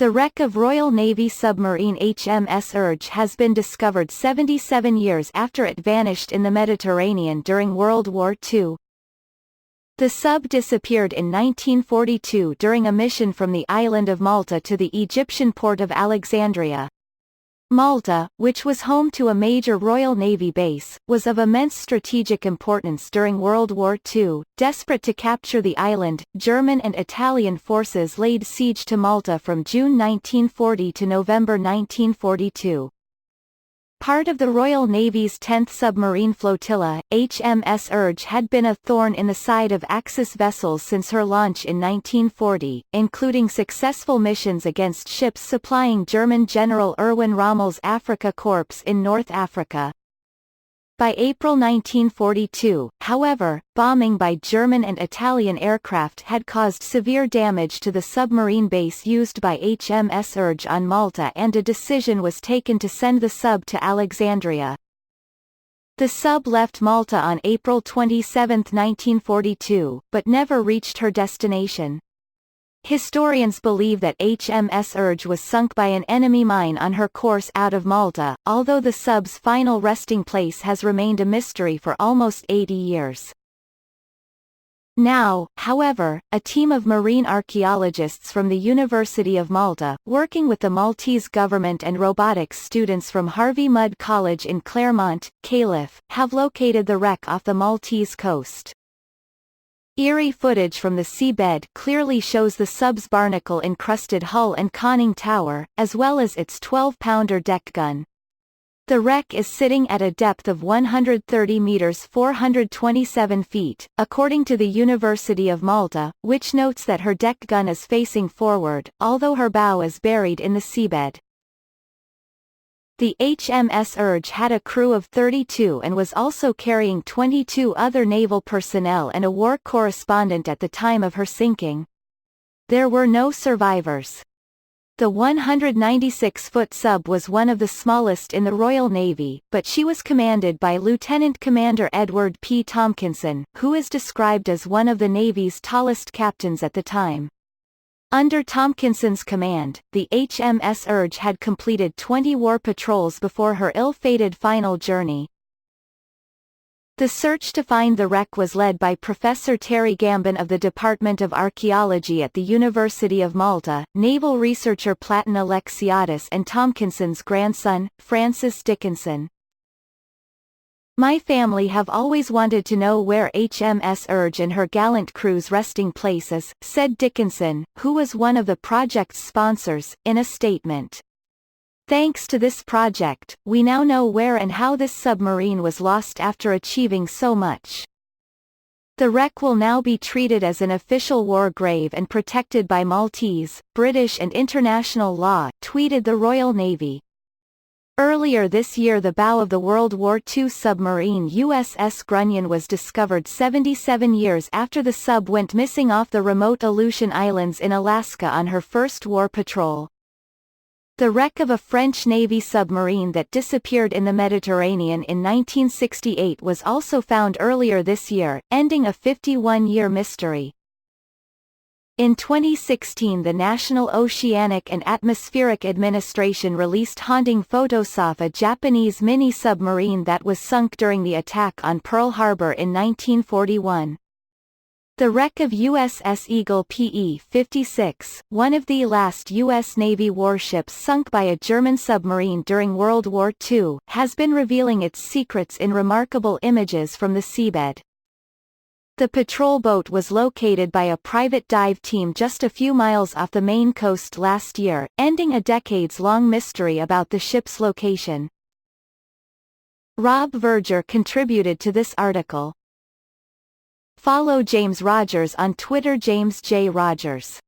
The wreck of Royal Navy submarine HMS Urge has been discovered 77 years after it vanished in the Mediterranean during World War II. The sub disappeared in 1942 during a mission from the island of Malta to the Egyptian port of Alexandria. Malta, which was home to a major Royal Navy base, was of immense strategic importance during World War II. Desperate to capture the island, German and Italian forces laid siege to Malta from June 1940 to November 1942. Part of the Royal Navy's 10th Submarine Flotilla, HMS Urge had been a thorn in the side of Axis vessels since her launch in 1940, including successful missions against ships supplying German General Erwin Rommel's Afrika Korps in North Africa. By April 1942, however, bombing by German and Italian aircraft had caused severe damage to the submarine base used by HMS Urge on Malta, and a decision was taken to send the sub to Alexandria. The sub left Malta on April 27, 1942, but never reached her destination. Historians believe that HMS Urge was sunk by an enemy mine on her course out of Malta, although the sub's final resting place has remained a mystery for almost 80 years. Now, however, a team of marine archaeologists from the University of Malta, working with the Maltese government and robotics students from Harvey Mudd College in Claremont, Calif., have located the wreck off the Maltese coast. Eerie footage from the seabed clearly shows the sub's barnacle-encrusted hull and conning tower, as well as its 12-pounder deck gun. The wreck is sitting at a depth of 130 meters (427 feet), according to the University of Malta, which notes that her deck gun is facing forward, although her bow is buried in the seabed. The HMS Urge had a crew of 32 and was also carrying 22 other naval personnel and a war correspondent at the time of her sinking. There were no survivors. The 196-foot sub was one of the smallest in the Royal Navy, but she was commanded by Lieutenant Commander Edward P. Tompkinson, who is described as one of the Navy's tallest captains at the time. Under Tompkinson's command, the HMS Urge had completed 20 war patrols before her ill-fated final journey. The search to find the wreck was led by Professor Terry Gambin of the Department of Archaeology at the University of Malta, naval researcher Platon Alexiadis, and Tompkinson's grandson, Francis Dickinson. "My family have always wanted to know where HMS Urge and her gallant crew's resting place is," said Dickinson, who was one of the project's sponsors, in a statement. "Thanks to this project, we now know where and how this submarine was lost after achieving so much. The wreck will now be treated as an official war grave and protected by Maltese, British and international law," tweeted the Royal Navy. Earlier this year, the bow of the World War II submarine USS Grunion was discovered 77 years after the sub went missing off the remote Aleutian Islands in Alaska on her first war patrol. The wreck of a French Navy submarine that disappeared in the Mediterranean in 1968 was also found earlier this year, ending a 51-year mystery. In 2016, the National Oceanic and Atmospheric Administration released haunting photos of a Japanese mini-submarine that was sunk during the attack on Pearl Harbor in 1941. The wreck of USS Eagle PE-56, one of the last U.S. Navy warships sunk by a German submarine during World War II, has been revealing its secrets in remarkable images from the seabed. The patrol boat was located by a private dive team just a few miles off the Maine coast last year, ending a decades-long mystery about the ship's location. Rob Verger contributed to this article. Follow James Rogers on Twitter, James J. Rogers.